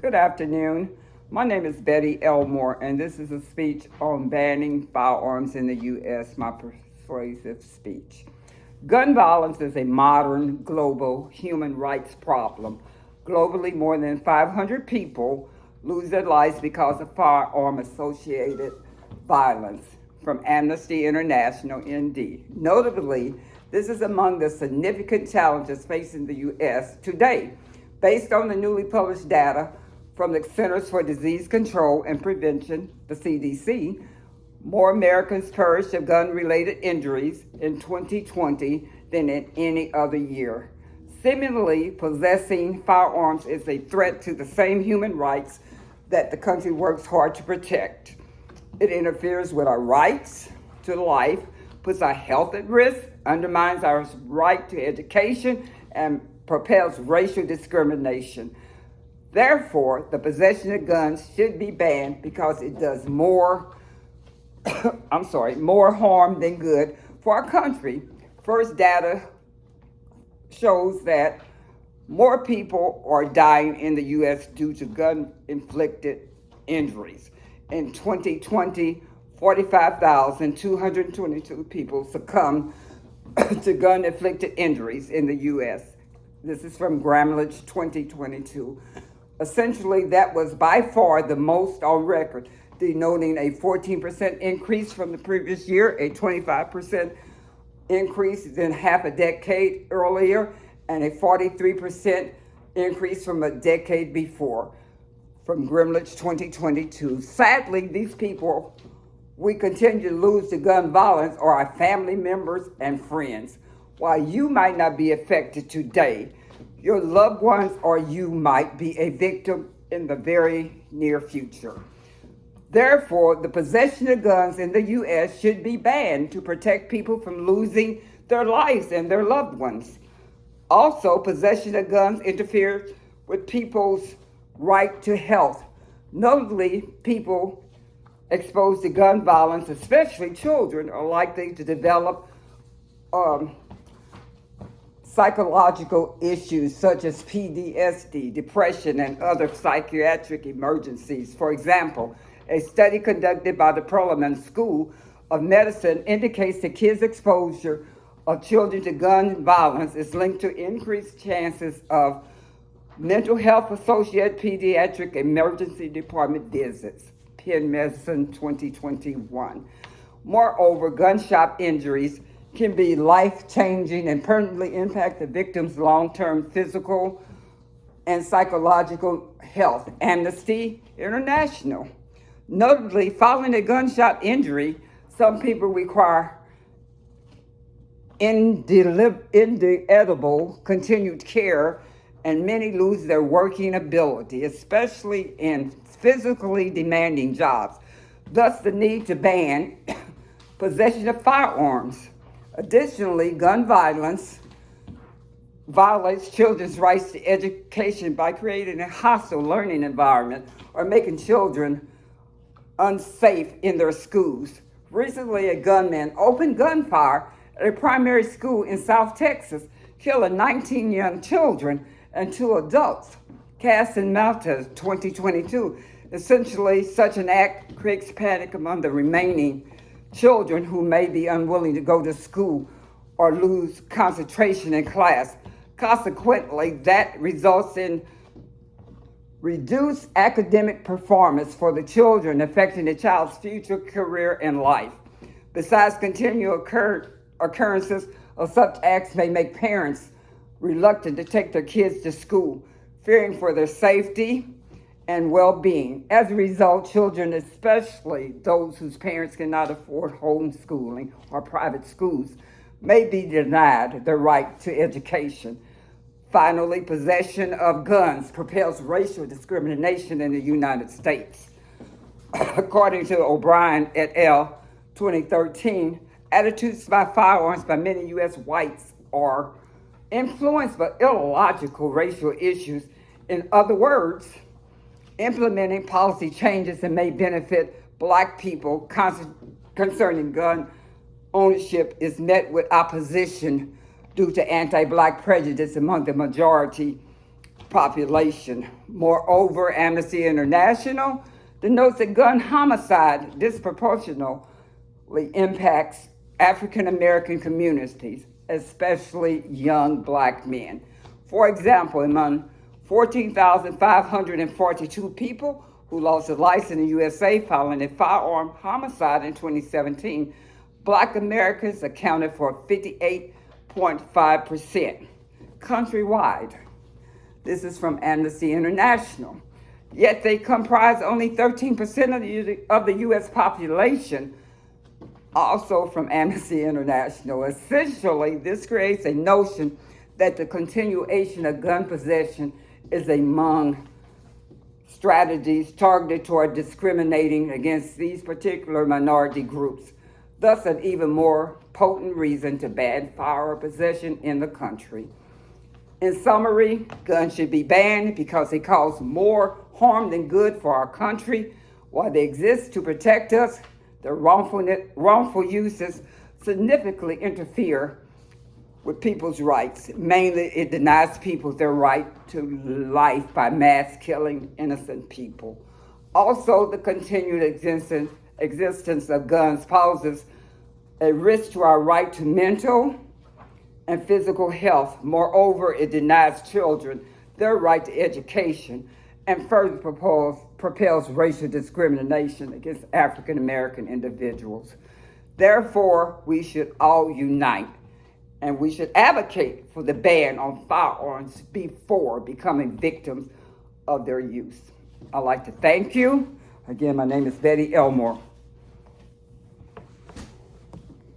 Good afternoon. My name is Betty Elmore, and this is a speech on banning firearms in the U.S., my persuasive speech. Gun violence is a modern global human rights problem. Globally, more than 500 people lose their lives because of firearm associated violence, from Amnesty International, ND. Notably, this is among the significant challenges facing the U.S. today. Based on the newly published data from the Centers for Disease Control and Prevention, the CDC, more Americans perished of gun-related injuries in 2020 than in any other year. Similarly, possessing firearms is a threat to the same human rights that the country works hard to protect. It interferes with our rights to life, puts our health at risk, undermines our right to education, and propels racial discrimination. Therefore, the possession of guns should be banned because it does more harm than good for our country. First, data shows that more people are dying in the U.S. due to gun-inflicted injuries. In 2020, 45,222 people succumbed to gun-inflicted injuries in the U.S. This is from Gremlage 2022. Essentially, that was by far the most on record, denoting a 14% increase from the previous year, a 25% increase in half a decade earlier, and a 43% increase from a decade before, from Gremlage 2022. Sadly, these people we continue to lose to gun violence are our family members and friends. While you might not be affected today, your loved ones or you might be a victim in the very near future. Therefore, the possession of guns in the U.S. should be banned to protect people from losing their lives and their loved ones. Also, possession of guns interferes with people's right to health. Notably, people exposed to gun violence, especially children, are likely to develop psychological issues such as PTSD, depression, and other psychiatric emergencies. For example, a study conducted by the Perelman School of Medicine indicates that kids' exposure of children to gun violence is linked to increased chances of mental health associated pediatric emergency department visits. Penn Medicine 2021. Moreover, gunshot injuries can be life-changing and permanently impact the victim's long-term physical and psychological health. Amnesty International. Notably, following a gunshot injury, some people require inevitable continued care, and many lose their working ability, especially in physically demanding jobs. Thus, the need to ban possession of firearms. Additionally, gun violence violates children's rights to education by creating a hostile learning environment or making children unsafe in their schools. Recently, a gunman opened gunfire at a primary school in South Texas, killing 19 young children and 2 adults. Cassin Malta, 2022. Essentially, such an act creates panic among the remaining children who may be unwilling to go to school or lose concentration in class. Consequently, that results in reduced academic performance for the children, affecting the child's future career and life. Besides, continual occurrences of such acts may make parents reluctant to take their kids to school, fearing for their safety and well-being. As a result, children, especially those whose parents cannot afford homeschooling or private schools, may be denied their right to education. Finally, possession of guns propels racial discrimination in the United States. According to O'Brien et al., 2013, attitudes about firearms by many U.S. whites are influenced by illogical racial issues. In other words, implementing policy changes that may benefit Black people concerning gun ownership is met with opposition due to anti-Black prejudice among the majority population. Moreover, Amnesty International denotes that gun homicide disproportionately impacts African American communities, especially young black men. For example, among 14,542 people who lost their lives in the USA following a firearm homicide in 2017, black Americans accounted for 58.5% countrywide. This is from Amnesty International. Yet they comprise only 13% of the U.S. population, also from Amnesty International. Essentially, this creates a notion that the continuation of gun possession is among strategies targeted toward discriminating against these particular minority groups, thus an even more potent reason to ban firearm possession in the country. In summary, guns should be banned because they cause more harm than good for our country. While they exist to protect us, their wrongful uses significantly interfere with people's rights. Mainly, it denies people their right to life by mass killing innocent people. Also, the continued existence of guns poses a risk to our right to mental and physical health. Moreover, it denies children their right to education and further propels racial discrimination against African American individuals. Therefore, we should all unite and we should advocate for the ban on firearms before becoming victims of their use. I'd like to thank you. Again, my name is Betty Elmore.